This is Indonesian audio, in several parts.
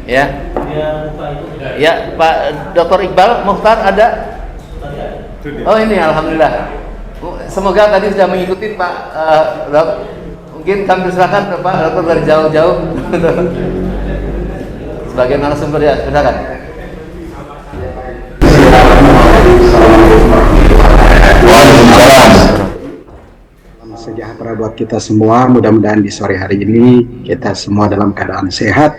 Ya. Ya, Pak Dr. Iqbal Mukhtar ada? Oh ini, alhamdulillah. Semoga tadi sudah mengikuti Pak Dok. Mungkin kami silakan ke Pak Dr. dari jauh-jauh. Sebagai narasumber ya, silakan. Sejahtera buat kita semua. Mudah-mudahan di sore hari ini kita semua dalam keadaan sehat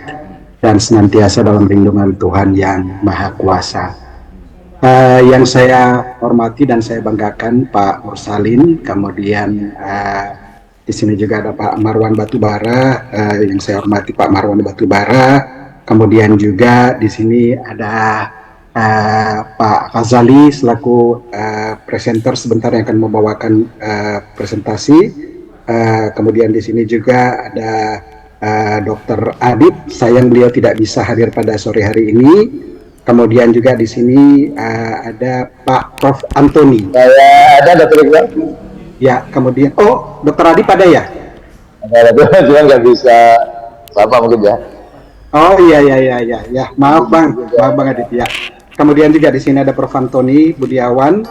dan senantiasa dalam lindungan Tuhan yang Maha Kuasa. Yang saya hormati dan saya banggakan Pak Mursalin, kemudian di sini juga ada Pak Marwan Batubara, yang saya hormati Pak Marwan Batubara, kemudian juga di sini ada Pak Ghazali selaku presenter sebentar yang akan membawakan presentasi. Kemudian di sini juga ada Dr. Adib, sayang beliau tidak bisa hadir pada sore hari ini. Kemudian juga di sini ada Pak Prof. Antoni. Saya ada Dr. Iqbal. Ya, kemudian Dr. Adib ada ya? Ada, cuma nggak bisa apa mungkin ya. Oh iya, maaf Bang Adib ya. Kemudian juga di sini ada Prof. Antoni Budiawan,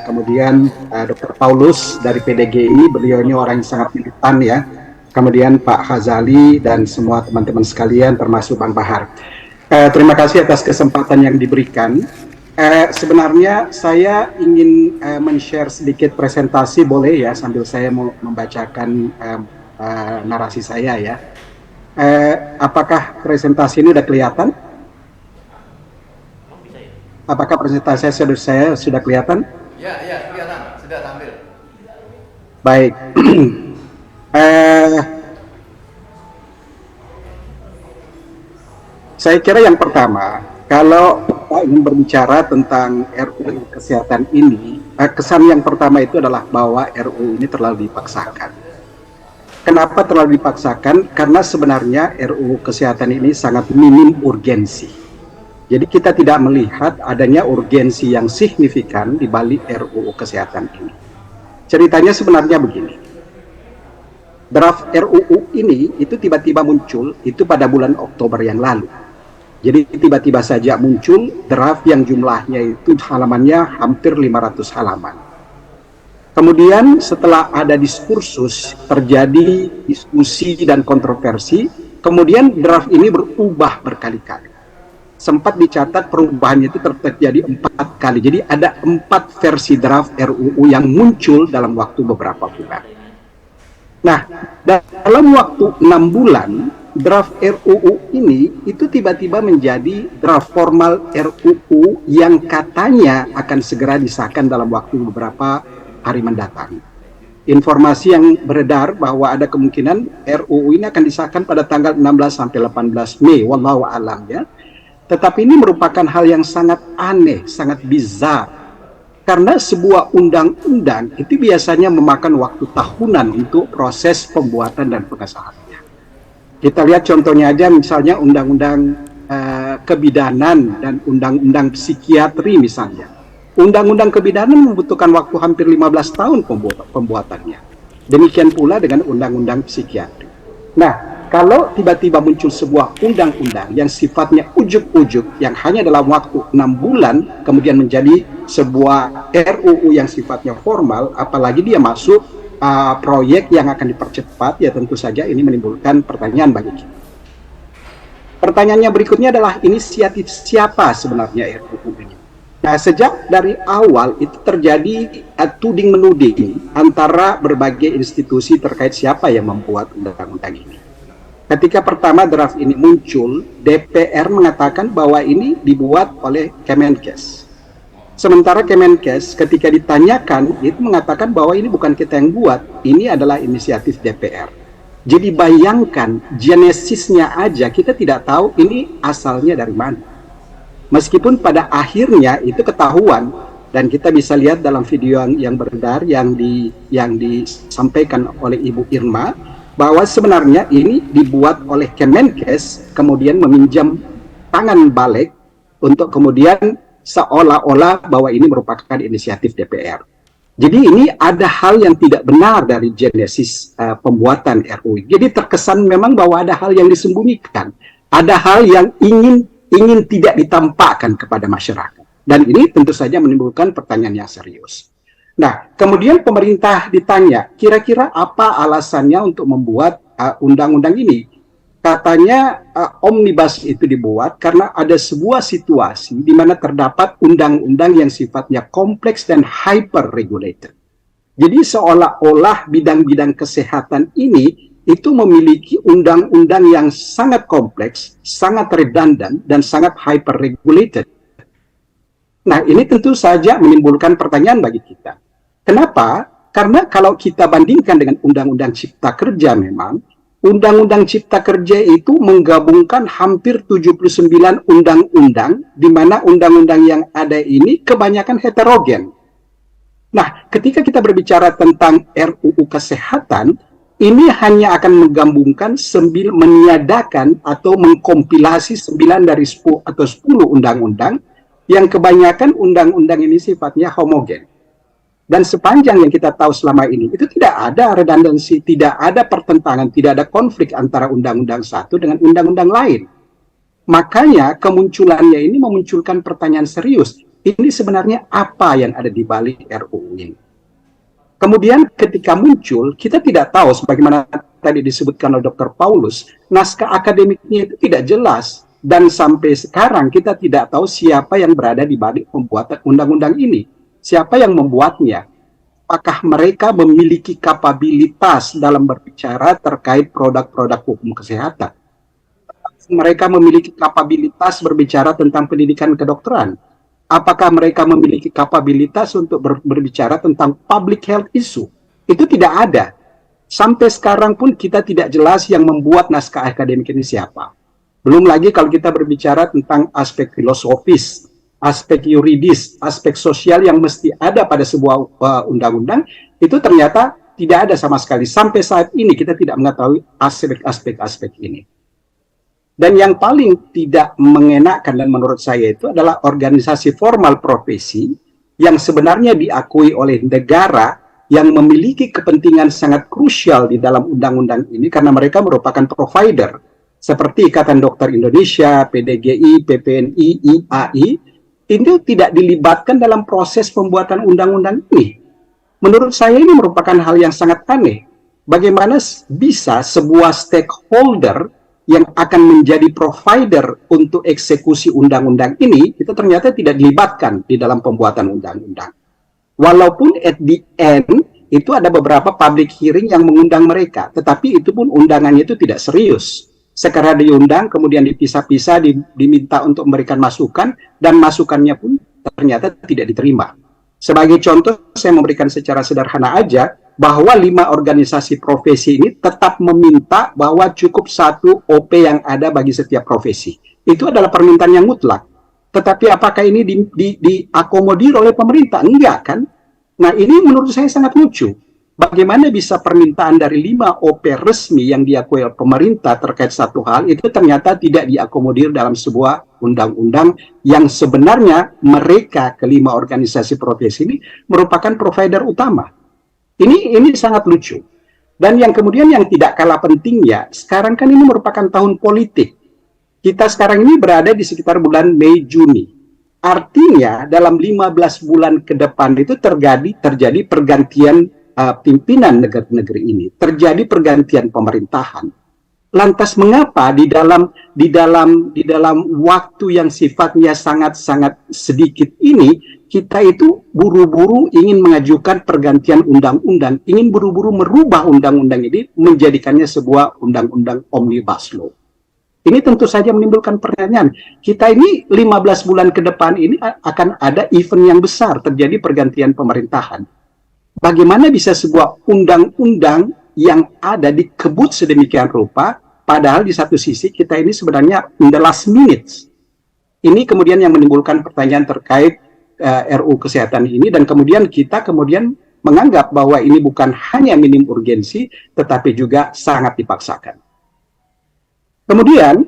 kemudian Dr. Paulus dari PDGI, beliau ini orang yang sangat militan ya. Kemudian Pak Ghazali dan semua teman-teman sekalian termasuk Bang Bahar. Terima kasih atas kesempatan yang diberikan. Sebenarnya saya ingin men-share sedikit presentasi, boleh ya, sambil saya mau membacakan narasi saya ya. Apakah presentasi ini sudah kelihatan? Apakah presentasi saya sudah kelihatan? Ya, kelihatan, sudah tampil. Baik. Saya kira yang pertama, kalau kita ingin berbicara tentang RUU Kesehatan ini, kesan yang pertama itu adalah bahwa RUU ini terlalu dipaksakan. Kenapa terlalu dipaksakan? Karena sebenarnya RUU Kesehatan ini sangat minim urgensi. Jadi kita tidak melihat adanya urgensi yang signifikan di balik RUU Kesehatan ini. Ceritanya sebenarnya begini. Draft RUU ini itu tiba-tiba muncul itu pada bulan Oktober yang lalu. Jadi tiba-tiba saja muncul draft yang jumlahnya itu halamannya hampir 500 halaman. Kemudian setelah ada diskursus, terjadi diskusi dan kontroversi, kemudian draft ini berubah berkali-kali. Sempat dicatat perubahannya itu terjadi 4 kali. Jadi ada 4 versi draft RUU yang muncul dalam waktu beberapa bulan. Nah, dalam waktu 6 bulan, draft RUU ini itu tiba-tiba menjadi draft formal RUU yang katanya akan segera disahkan dalam waktu beberapa hari mendatang. Informasi yang beredar bahwa ada kemungkinan RUU ini akan disahkan pada tanggal 16 sampai 18 Mei, wallahu a'lam ya. Tetapi ini merupakan hal yang sangat aneh, sangat bizar. Karena sebuah undang-undang itu biasanya memakan waktu tahunan untuk proses pembuatan dan pengesahannya. Kita lihat contohnya aja, misalnya undang-undang kebidanan dan undang-undang psikiatri misalnya. Undang-undang kebidanan membutuhkan waktu hampir 15 tahun pembuatannya. Demikian pula dengan undang-undang psikiatri. Nah, kalau tiba-tiba muncul sebuah undang-undang yang sifatnya ujuk-ujuk, yang hanya dalam waktu 6 bulan, kemudian menjadi sebuah RUU yang sifatnya formal, apalagi dia masuk proyek yang akan dipercepat, ya tentu saja ini menimbulkan pertanyaan bagi kita. Pertanyaannya berikutnya adalah inisiatif siapa sebenarnya RUU ini? Nah, sejak dari awal itu terjadi tuding-menuding antara berbagai institusi terkait siapa yang membuat undang-undang ini. Ketika pertama draft ini muncul, DPR mengatakan bahwa ini dibuat oleh Kemenkes. Sementara Kemenkes ketika ditanyakan, itu mengatakan bahwa ini bukan kita yang buat, ini adalah inisiatif DPR. Jadi bayangkan, genesisnya aja kita tidak tahu ini asalnya dari mana. Meskipun pada akhirnya itu ketahuan, dan kita bisa lihat dalam video yang beredar yang disampaikan oleh Ibu Irma, bahwa sebenarnya ini dibuat oleh Kemenkes, kemudian meminjam tangan balik untuk kemudian seolah-olah bahwa ini merupakan inisiatif DPR. Jadi ini ada hal yang tidak benar dari genesis pembuatan RUU. Jadi terkesan memang bahwa ada hal yang disembunyikan. Ada hal yang ingin tidak ditampakkan kepada masyarakat. Dan ini tentu saja menimbulkan pertanyaan yang serius. Nah, kemudian pemerintah ditanya, kira-kira apa alasannya untuk membuat undang-undang ini? Katanya omnibus itu dibuat karena ada sebuah situasi di mana terdapat undang-undang yang sifatnya kompleks dan hyper regulated. Jadi seolah-olah bidang-bidang kesehatan ini itu memiliki undang-undang yang sangat kompleks, sangat redundant, dan sangat hyper regulated. Nah, ini tentu saja menimbulkan pertanyaan bagi kita. Kenapa? Karena kalau kita bandingkan dengan Undang-Undang Cipta Kerja memang, Undang-Undang Cipta Kerja itu menggabungkan hampir 79 undang-undang, di mana undang-undang yang ada ini kebanyakan heterogen. Nah, ketika kita berbicara tentang RUU Kesehatan, ini hanya akan menggabungkan meniadakan atau mengkompilasi 9 dari 10 atau 10 undang-undang, yang kebanyakan undang-undang ini sifatnya homogen. Dan sepanjang yang kita tahu selama ini, itu tidak ada redundancy, tidak ada pertentangan, tidak ada konflik antara undang-undang satu dengan undang-undang lain. Makanya kemunculannya ini memunculkan pertanyaan serius. Ini sebenarnya apa yang ada di balik RUU ini? Kemudian ketika muncul, kita tidak tahu, sebagaimana tadi disebutkan oleh Dr. Paulus, naskah akademiknya itu tidak jelas. Dan sampai sekarang kita tidak tahu siapa yang berada di balik pembuatan undang-undang ini. Siapa yang membuatnya? Apakah mereka memiliki kapabilitas dalam berbicara terkait produk-produk hukum kesehatan? Mereka memiliki kapabilitas berbicara tentang pendidikan kedokteran? Apakah mereka memiliki kapabilitas untuk berbicara tentang public health issue? Itu tidak ada. Sampai sekarang pun kita tidak jelas yang membuat naskah akademik ini siapa. Belum lagi kalau kita berbicara tentang aspek filosofis, aspek yuridis, aspek sosial yang mesti ada pada sebuah undang-undang, itu ternyata tidak ada sama sekali. Sampai saat ini kita tidak mengetahui aspek-aspek ini. Dan yang paling tidak mengenakan dan menurut saya itu adalah organisasi formal profesi yang sebenarnya diakui oleh negara yang memiliki kepentingan sangat krusial di dalam undang-undang ini karena mereka merupakan provider. Seperti Ikatan Dokter Indonesia, PDGI, PPNI, IAI, itu tidak dilibatkan dalam proses pembuatan undang-undang ini. Menurut saya ini merupakan hal yang sangat aneh. Bagaimana bisa sebuah stakeholder yang akan menjadi provider untuk eksekusi undang-undang ini, itu ternyata tidak dilibatkan di dalam pembuatan undang-undang. Walaupun at the end, itu ada beberapa public hearing yang mengundang mereka, tetapi itu pun undangannya itu tidak serius. Sekarang diundang, kemudian dipisah-pisah, diminta untuk memberikan masukan, dan masukannya pun ternyata tidak diterima. Sebagai contoh, saya memberikan secara sederhana aja, bahwa 5 organisasi profesi ini tetap meminta bahwa cukup 1 OP yang ada bagi setiap profesi. Itu adalah permintaan yang mutlak. Tetapi apakah ini diakomodir oleh pemerintah? Enggak kan? Nah, ini menurut saya sangat lucu. Bagaimana bisa permintaan dari 5 OP resmi yang diakui oleh pemerintah terkait satu hal itu ternyata tidak diakomodir dalam sebuah undang-undang yang sebenarnya mereka kelima organisasi profesi ini merupakan provider utama. Ini sangat lucu. Dan yang kemudian yang tidak kalah pentingnya, sekarang kan ini merupakan tahun politik. Kita sekarang ini berada di sekitar bulan Mei Juni. Artinya dalam 15 bulan ke depan itu terjadi pergantian pimpinan negeri ini, terjadi pergantian pemerintahan. Lantas mengapa di dalam waktu yang sifatnya sangat-sangat sedikit ini kita itu buru-buru ingin mengajukan pergantian undang-undang, ingin buru-buru merubah undang-undang ini menjadikannya sebuah undang-undang omnibus law. Ini tentu saja menimbulkan pertanyaan. Kita ini 15 bulan ke depan ini akan ada event yang besar, terjadi pergantian pemerintahan. Bagaimana bisa sebuah undang-undang yang ada dikebut sedemikian rupa, padahal di satu sisi kita ini sebenarnya in the last minutes. Ini kemudian yang menimbulkan pertanyaan terkait RUU Kesehatan ini, dan kemudian kita menganggap bahwa ini bukan hanya minim urgensi, tetapi juga sangat dipaksakan. Kemudian,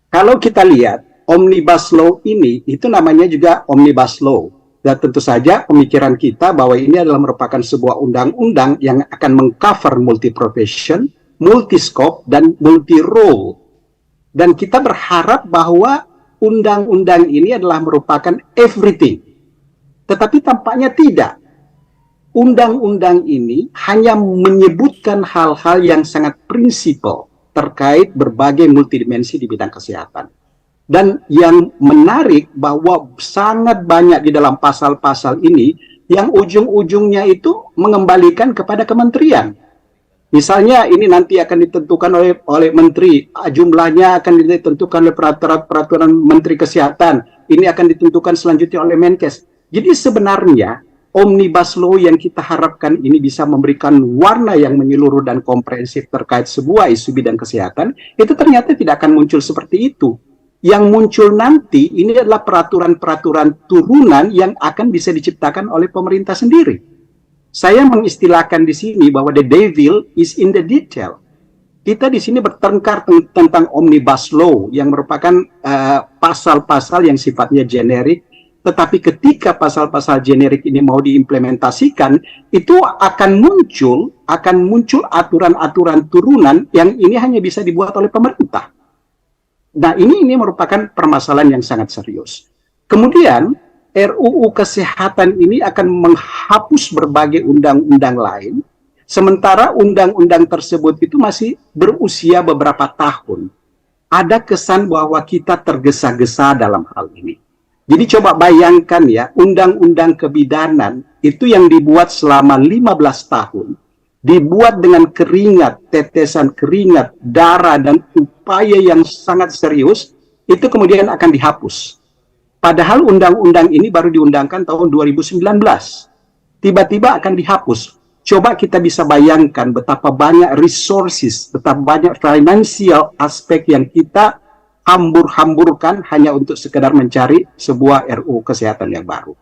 kalau kita lihat, Omnibus Law ini, itu namanya juga Omnibus Law. Dan tentu saja pemikiran kita bahwa ini adalah merupakan sebuah undang-undang yang akan mengcover multi-profession, multi-scope, dan multi-role. Dan kita berharap bahwa undang-undang ini adalah merupakan everything. Tetapi tampaknya tidak. Undang-undang ini hanya menyebutkan hal-hal yang sangat prinsipal terkait berbagai multidimensi di bidang kesehatan. Dan yang menarik bahwa sangat banyak di dalam pasal-pasal ini yang ujung-ujungnya itu mengembalikan kepada kementerian. Misalnya ini nanti akan ditentukan oleh menteri, jumlahnya akan ditentukan oleh peraturan menteri kesehatan, ini akan ditentukan selanjutnya oleh Menkes. Jadi sebenarnya Omnibus Law yang kita harapkan ini bisa memberikan warna yang menyeluruh dan komprehensif terkait sebuah isu bidang kesehatan, itu ternyata tidak akan muncul seperti itu. Yang muncul nanti ini adalah peraturan-peraturan turunan yang akan bisa diciptakan oleh pemerintah sendiri. Saya mengistilahkan di sini bahwa the devil is in the detail. Kita di sini bertengkar tentang Omnibus Law yang merupakan pasal-pasal yang sifatnya generik, tetapi ketika pasal-pasal generik ini mau diimplementasikan, itu akan muncul aturan-aturan turunan yang ini hanya bisa dibuat oleh pemerintah. Nah, ini merupakan permasalahan yang sangat serius. Kemudian RUU Kesehatan ini akan menghapus berbagai undang-undang lain, sementara undang-undang tersebut itu masih berusia beberapa tahun. Ada kesan bahwa kita tergesa-gesa dalam hal ini. Jadi coba bayangkan ya, undang-undang kebidanan itu yang dibuat selama 15 tahun, dibuat dengan keringat, tetesan keringat, darah, dan upaya yang sangat serius, itu kemudian akan dihapus. Padahal undang-undang ini baru diundangkan tahun 2019. Tiba-tiba akan dihapus. Coba kita bisa bayangkan betapa banyak resources, betapa banyak financial aspek yang kita hambur-hamburkan hanya untuk sekedar mencari sebuah RUU kesehatan yang baru.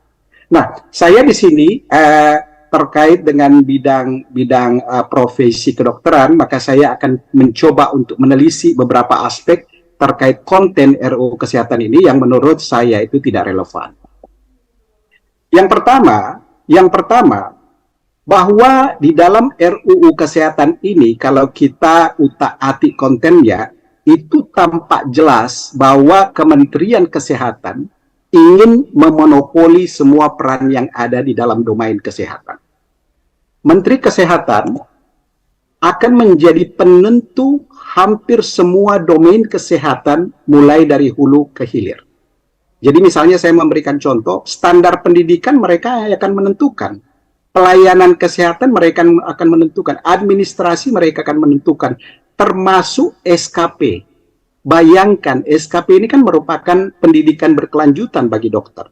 Nah, saya di sini terkait dengan bidang profesi kedokteran, maka saya akan mencoba untuk menelisik beberapa aspek terkait konten RUU Kesehatan ini yang menurut saya itu tidak relevan. Yang pertama, bahwa di dalam RUU Kesehatan ini, kalau kita utak-atik kontennya, itu tampak jelas bahwa Kementerian Kesehatan ingin memonopoli semua peran yang ada di dalam domain kesehatan. Menteri Kesehatan akan menjadi penentu hampir semua domain kesehatan mulai dari hulu ke hilir. Jadi misalnya saya memberikan contoh, standar pendidikan mereka akan menentukan, pelayanan kesehatan mereka akan menentukan, administrasi mereka akan menentukan, termasuk SKP. Bayangkan, SKP ini kan merupakan pendidikan berkelanjutan bagi dokter.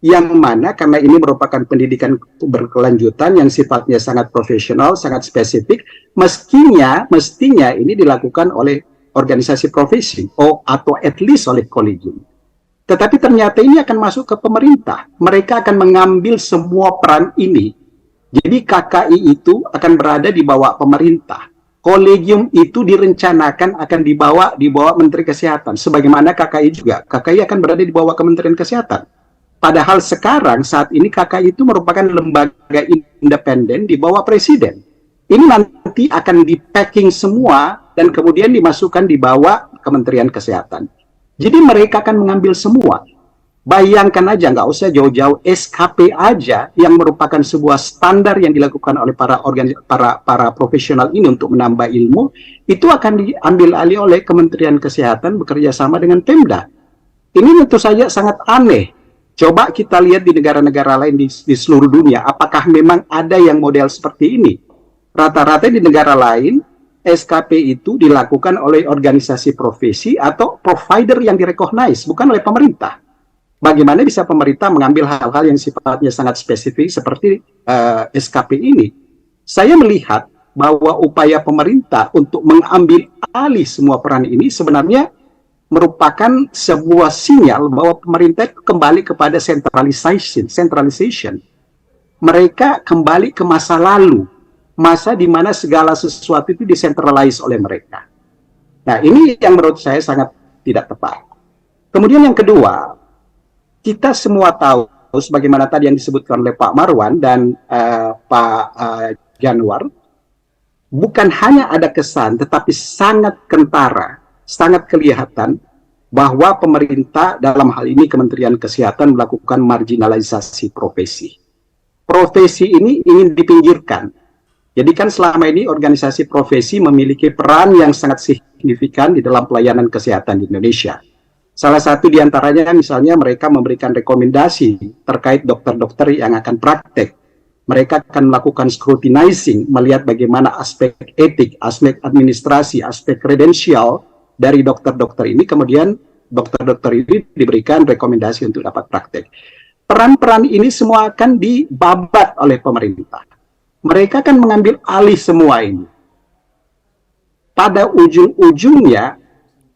Yang mana karena ini merupakan pendidikan berkelanjutan yang sifatnya sangat profesional, sangat spesifik, mestinya ini dilakukan oleh organisasi profesi atau at least oleh kolegium. Tetapi ternyata ini akan masuk ke pemerintah. Mereka akan mengambil semua peran ini. Jadi KKI itu akan berada di bawah pemerintah. Kolegium itu direncanakan akan dibawa Menteri Kesehatan. Sebagaimana KKI juga. KKI akan berada di bawah Kementerian Kesehatan. Padahal sekarang saat ini KKI itu merupakan lembaga independen di bawah presiden. Ini nanti akan di-packing semua dan kemudian dimasukkan di bawah Kementerian Kesehatan. Jadi mereka akan mengambil semua. Bayangkan aja, nggak usah jauh-jauh, SKP aja yang merupakan sebuah standar yang dilakukan oleh para profesional ini untuk menambah ilmu, itu akan diambil alih oleh Kementerian Kesehatan bekerja sama dengan Pemda. Ini tentu saja sangat aneh. Coba kita lihat di negara-negara lain di seluruh dunia, apakah memang ada yang model seperti ini? Rata-rata di negara lain, SKP itu dilakukan oleh organisasi profesi atau provider yang direcognize, bukan oleh pemerintah. Bagaimana bisa pemerintah mengambil hal-hal yang sifatnya sangat spesifik seperti SKP ini? Saya melihat bahwa upaya pemerintah untuk mengambil alih semua peran ini sebenarnya merupakan sebuah sinyal bahwa pemerintah kembali kepada centralization. Mereka kembali ke masa lalu, masa di mana segala sesuatu itu decentralized oleh mereka. Nah, ini yang menurut saya sangat tidak tepat. Kemudian yang kedua, kita semua tahu, sebagaimana tadi yang disebutkan oleh Pak Marwan dan Pak Januar, bukan hanya ada kesan, tetapi sangat kentara sangat kelihatan bahwa pemerintah dalam hal ini Kementerian Kesehatan melakukan marginalisasi profesi. Profesi ini ingin dipinggirkan. Jadi kan selama ini organisasi profesi memiliki peran yang sangat signifikan di dalam pelayanan kesehatan di Indonesia. Salah satu diantaranya misalnya mereka memberikan rekomendasi terkait dokter-dokter yang akan praktek. Mereka akan melakukan scrutinizing, melihat bagaimana aspek etik, aspek administrasi, aspek kredensial dari dokter-dokter ini, kemudian dokter-dokter ini diberikan rekomendasi untuk dapat praktek. Peran-peran ini semua akan dibabat oleh pemerintah. Mereka akan mengambil alih semua ini. Pada ujung-ujungnya,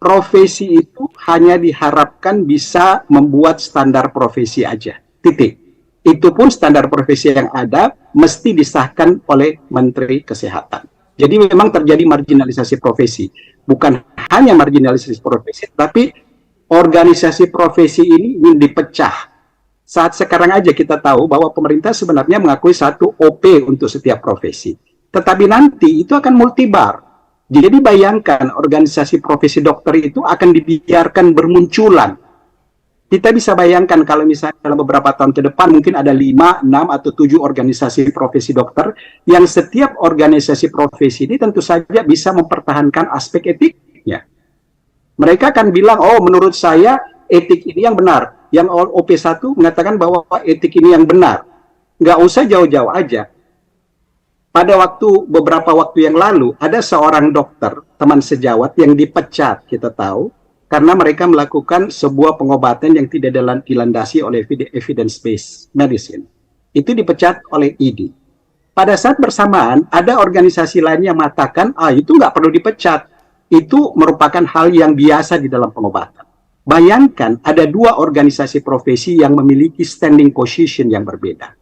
profesi itu hanya diharapkan bisa membuat standar profesi aja. Titik. Itu pun standar profesi yang ada mesti disahkan oleh Menteri Kesehatan. Jadi memang terjadi marginalisasi profesi. Bukan hanya marginalisasi profesi, tapi organisasi profesi ini ingin dipecah. Saat sekarang aja kita tahu bahwa pemerintah sebenarnya mengakui satu OP untuk setiap profesi. Tetapi nanti itu akan multibar. Jadi bayangkan organisasi profesi dokter itu akan dibiarkan bermunculan. Kita bisa bayangkan kalau misalnya dalam beberapa tahun ke depan mungkin ada 5, 6, atau 7 organisasi profesi dokter yang setiap organisasi profesi ini tentu saja bisa mempertahankan aspek etiknya. Mereka akan bilang, oh menurut saya etik ini yang benar. Yang OP1 mengatakan bahwa etik ini yang benar. Nggak usah jauh-jauh aja. Pada beberapa waktu yang lalu, ada seorang dokter, teman sejawat yang dipecat, kita tahu, karena mereka melakukan sebuah pengobatan yang tidak dilandasi oleh evidence-based medicine. Itu dipecat oleh ID. Pada saat bersamaan, ada organisasi lain yang mengatakan, itu nggak perlu dipecat. Itu merupakan hal yang biasa di dalam pengobatan. Bayangkan ada 2 organisasi profesi yang memiliki standing position yang berbeda.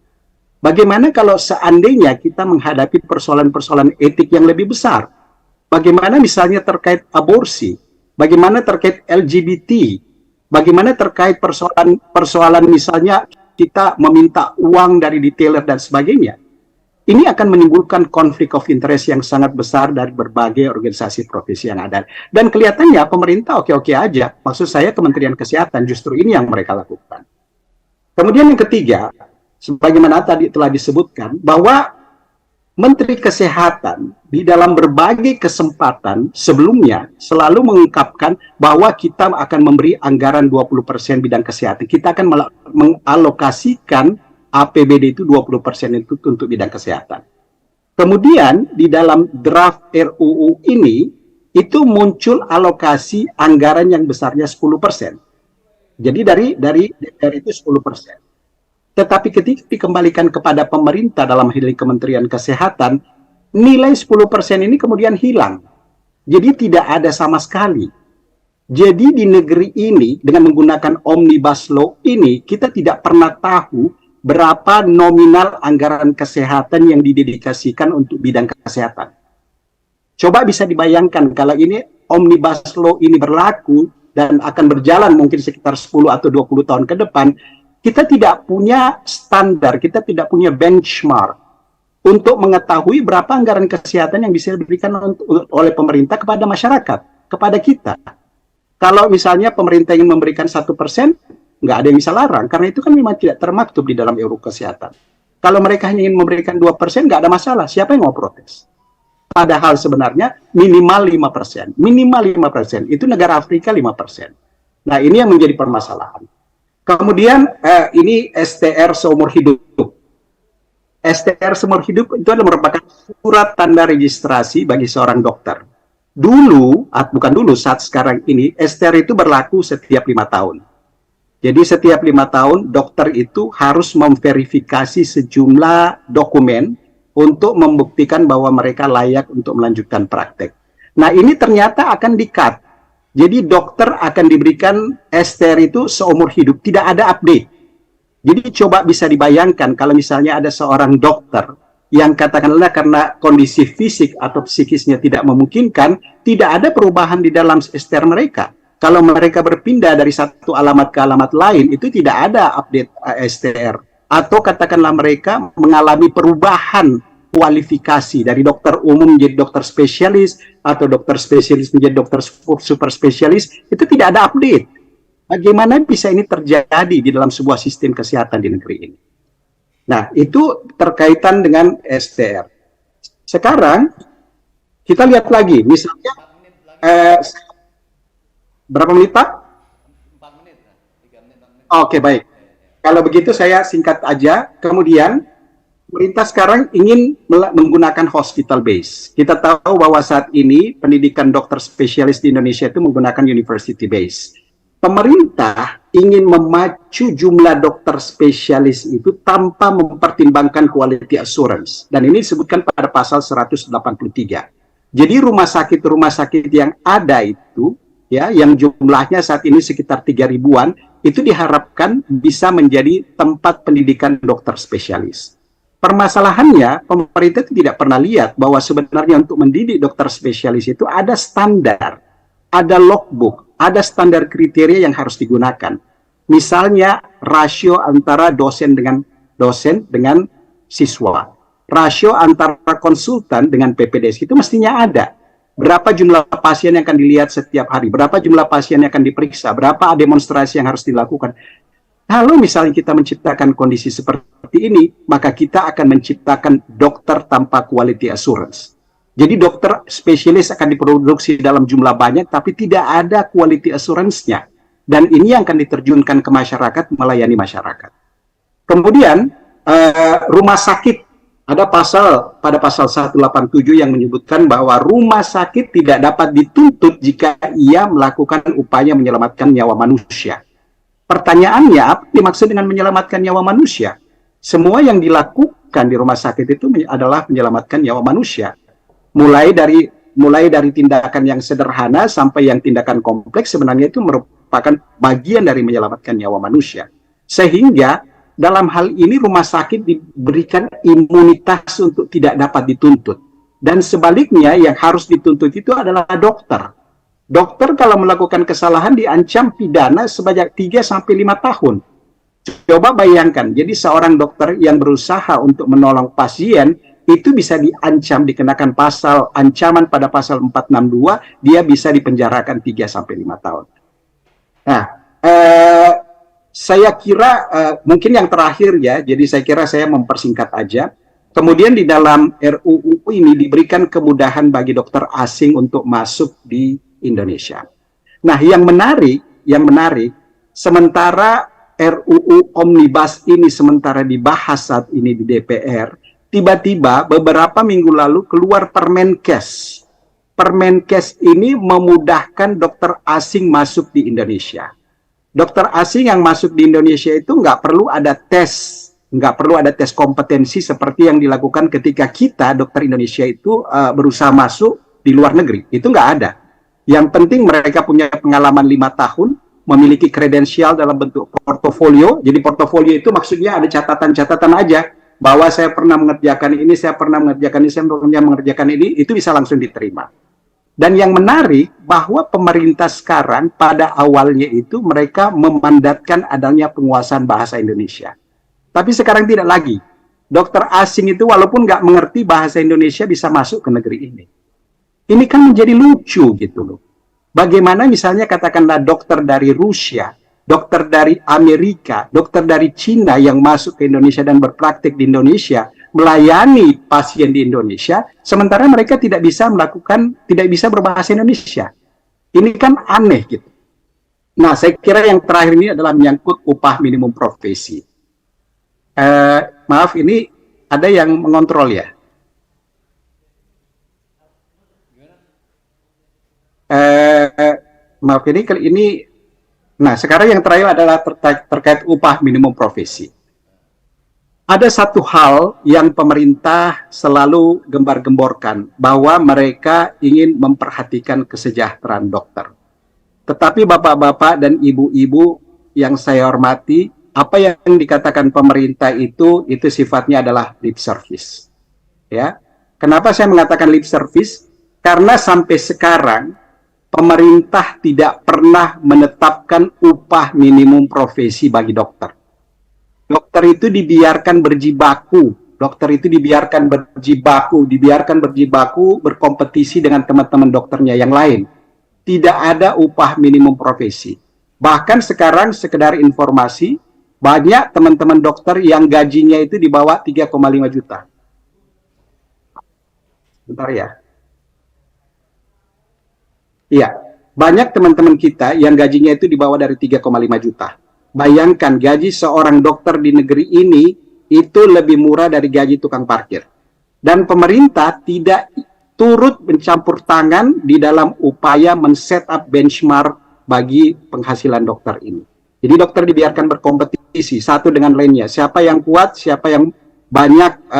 Bagaimana kalau seandainya kita menghadapi persoalan-persoalan etik yang lebih besar? Bagaimana misalnya terkait aborsi? Bagaimana terkait LGBT? Bagaimana terkait persoalan misalnya kita meminta uang dari retailer dan sebagainya? Ini akan menimbulkan konflik of interest yang sangat besar dari berbagai organisasi profesi yang ada. Dan kelihatannya pemerintah oke-oke aja. Maksud saya Kementerian Kesehatan justru ini yang mereka lakukan. Kemudian yang ketiga, sebagaimana tadi telah disebutkan, bahwa Menteri Kesehatan di dalam berbagai kesempatan sebelumnya selalu mengungkapkan bahwa kita akan memberi anggaran 20% bidang kesehatan. Kita akan mengalokasikan APBD itu 20% itu untuk bidang kesehatan. Kemudian di dalam draft RUU ini itu muncul alokasi anggaran yang besarnya 10%. Jadi dari itu 10%. Tetapi ketika dikembalikan kepada pemerintah dalam hal ini Kementerian Kesehatan, nilai 10% ini kemudian hilang. Jadi tidak ada sama sekali. Jadi di negeri ini dengan menggunakan Omnibus Law ini kita tidak pernah tahu berapa nominal anggaran kesehatan yang didedikasikan untuk bidang kesehatan. Coba bisa dibayangkan kalau ini Omnibus Law ini berlaku dan akan berjalan mungkin sekitar 10 atau 20 tahun ke depan, kita tidak punya standar, kita tidak punya benchmark untuk mengetahui berapa anggaran kesehatan yang bisa diberikan oleh pemerintah kepada masyarakat, kepada kita. Kalau misalnya pemerintah ingin memberikan 1%, nggak ada yang bisa larang, karena itu kan memang tidak termaktub di dalam RUU Kesehatan. Kalau mereka hanya ingin memberikan 2%, nggak ada masalah. Siapa yang mau protes? Padahal sebenarnya minimal 5%. Minimal 5%. Itu negara Afrika 5%. Nah, ini yang menjadi permasalahan. Kemudian, ini STR seumur hidup. STR seumur hidup itu adalah merupakan surat tanda registrasi bagi seorang dokter. Bukan dulu, saat sekarang ini, STR itu berlaku setiap 5 tahun. Jadi setiap 5 tahun dokter itu harus memverifikasi sejumlah dokumen untuk membuktikan bahwa mereka layak untuk melanjutkan praktek. Nah ini ternyata akan di-cut. Jadi dokter akan diberikan STR itu seumur hidup, tidak ada update. Jadi coba bisa dibayangkan kalau misalnya ada seorang dokter yang katakanlah karena kondisi fisik atau psikisnya tidak memungkinkan, tidak ada perubahan di dalam STR mereka. Kalau mereka berpindah dari satu alamat ke alamat lain, itu tidak ada update STR. Atau katakanlah mereka mengalami perubahan kualifikasi dari dokter umum menjadi dokter spesialis atau dokter spesialis menjadi dokter super spesialis, itu tidak ada update. Bagaimana bisa ini terjadi di dalam sebuah sistem kesehatan di negeri ini? Nah, itu terkaitan dengan SDR. Sekarang kita lihat lagi, misalnya berapa menit Pak? 4 menit, 3 menit, 4 menit. Oke, baik. Kalau begitu saya singkat aja. Kemudian pemerintah sekarang ingin menggunakan hospital base. Kita tahu bahwa saat ini pendidikan dokter spesialis di Indonesia itu menggunakan university base. Pemerintah ingin memacu jumlah dokter spesialis itu tanpa mempertimbangkan quality assurance. Dan ini disebutkan pada pasal 183. Jadi rumah sakit yang ada itu, ya, yang jumlahnya saat ini sekitar 3 ribuan, itu diharapkan bisa menjadi tempat pendidikan dokter spesialis. Permasalahannya, pemerintah tidak pernah lihat bahwa sebenarnya untuk mendidik dokter spesialis itu ada standar, ada logbook, ada standar kriteria yang harus digunakan. Misalnya rasio antara dosen dengan siswa, rasio antara konsultan dengan PPDS itu mestinya ada. Berapa jumlah pasien yang akan dilihat setiap hari, berapa jumlah pasien yang akan diperiksa, berapa demonstrasi yang harus dilakukan. Kalau misalnya kita menciptakan kondisi seperti ini, maka kita akan menciptakan dokter tanpa quality assurance. Jadi dokter spesialis akan diproduksi dalam jumlah banyak, tapi tidak ada quality assurance-nya. Dan ini yang akan diterjunkan ke masyarakat, melayani masyarakat. Kemudian, rumah sakit. Ada pada pasal 187 yang menyebutkan bahwa rumah sakit tidak dapat dituntut jika ia melakukan upaya menyelamatkan nyawa manusia. Pertanyaannya, apa dimaksud dengan menyelamatkan nyawa manusia? Semua yang dilakukan di rumah sakit itu adalah menyelamatkan nyawa manusia. Mulai dari tindakan yang sederhana sampai yang tindakan kompleks sebenarnya itu merupakan bagian dari menyelamatkan nyawa manusia. Sehingga dalam hal ini rumah sakit diberikan imunitas untuk tidak dapat dituntut. Dan sebaliknya yang harus dituntut itu adalah dokter. Dokter kalau melakukan kesalahan diancam pidana sebanyak 3-5 tahun. Coba bayangkan, jadi seorang dokter yang berusaha untuk menolong pasien itu bisa diancam, dikenakan ancaman pada pasal 462, dia bisa dipenjarakan 3-5 tahun. Nah, saya kira mungkin yang terakhir ya, jadi saya kira saya mempersingkat aja. Kemudian di dalam RUU ini diberikan kemudahan bagi dokter asing untuk masuk di Indonesia. Nah, yang menarik, sementara RUU Omnibus ini sementara dibahas saat ini di DPR, tiba-tiba beberapa minggu lalu keluar Permenkes. Permenkes ini memudahkan dokter asing masuk di Indonesia. Dokter asing yang masuk di Indonesia itu nggak perlu ada tes kompetensi seperti yang dilakukan ketika kita dokter Indonesia itu berusaha masuk di luar negeri. Itu nggak ada. Yang penting mereka punya pengalaman 5 tahun, memiliki kredensial dalam bentuk portofolio. Jadi portofolio itu maksudnya ada catatan-catatan aja bahwa saya pernah mengerjakan ini, saya pernah mengerjakan ini, itu bisa langsung diterima. Dan yang menarik bahwa pemerintah sekarang pada awalnya itu mereka memandatkan adanya penguasaan bahasa Indonesia. Tapi sekarang tidak lagi. Dokter asing itu walaupun nggak mengerti bahasa Indonesia bisa masuk ke negeri ini. Ini kan menjadi lucu gitu loh. Bagaimana misalnya katakanlah dokter dari Rusia, dokter dari Amerika, dokter dari Cina yang masuk ke Indonesia dan berpraktik di Indonesia, melayani pasien di Indonesia, sementara mereka tidak bisa berbahasa Indonesia. Ini kan aneh gitu. Nah, saya kira yang terakhir ini adalah menyangkut upah minimum profesi. Maaf, ini ada yang mengontrol ya? Maaf, ini. Nah, sekarang yang terakhir adalah terkait upah minimum profesi. Ada satu hal yang pemerintah selalu gembar-gemborkan, bahwa mereka ingin memperhatikan kesejahteraan dokter. Tetapi bapak-bapak dan ibu-ibu yang saya hormati, apa yang dikatakan pemerintah itu sifatnya adalah lip service. Ya. Kenapa saya mengatakan lip service? Karena sampai sekarang pemerintah tidak pernah menetapkan upah minimum profesi bagi dokter. Dokter itu dibiarkan berjibaku Dokter itu dibiarkan berjibaku, berkompetisi dengan teman-teman dokternya yang lain. Tidak ada upah minimum profesi. Bahkan sekarang sekedar informasi, banyak teman-teman dokter yang gajinya itu di bawah 3,5 juta. Bentar ya. Iya, banyak teman-teman kita yang gajinya itu di bawah dari 3,5 juta. Bayangkan gaji seorang dokter di negeri ini itu lebih murah dari gaji tukang parkir. Dan pemerintah tidak turut mencampur tangan di dalam upaya men-set up benchmark bagi penghasilan dokter ini. Jadi dokter dibiarkan berkompetisi satu dengan lainnya. Siapa yang kuat, siapa yang banyak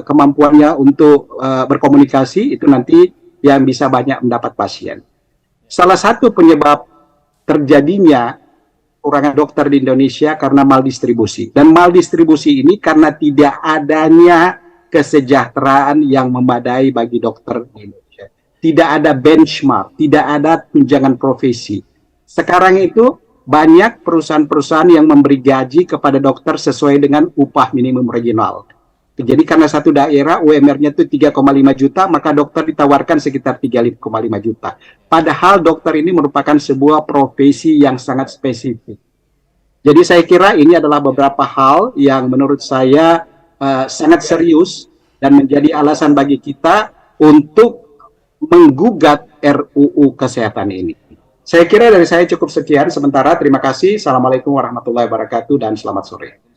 kemampuannya untuk berkomunikasi, itu nanti yang bisa banyak mendapat pasien. Salah satu penyebab terjadinya kekurangan dokter di Indonesia karena maldistribusi. Dan maldistribusi ini karena tidak adanya kesejahteraan yang memadai bagi dokter di Indonesia. Tidak ada benchmark, tidak ada tunjangan profesi. Sekarang itu banyak perusahaan-perusahaan yang memberi gaji kepada dokter sesuai dengan upah minimum regional. Jadi karena satu daerah UMR-nya itu 3,5 juta, maka dokter ditawarkan sekitar 3,5 juta. Padahal dokter ini merupakan sebuah profesi yang sangat spesifik. Jadi saya kira ini adalah beberapa hal yang menurut saya sangat serius dan menjadi alasan bagi kita untuk menggugat RUU Kesehatan ini. Saya kira dari saya cukup sekian sementara. Terima kasih. Assalamualaikum warahmatullahi wabarakatuh dan selamat sore.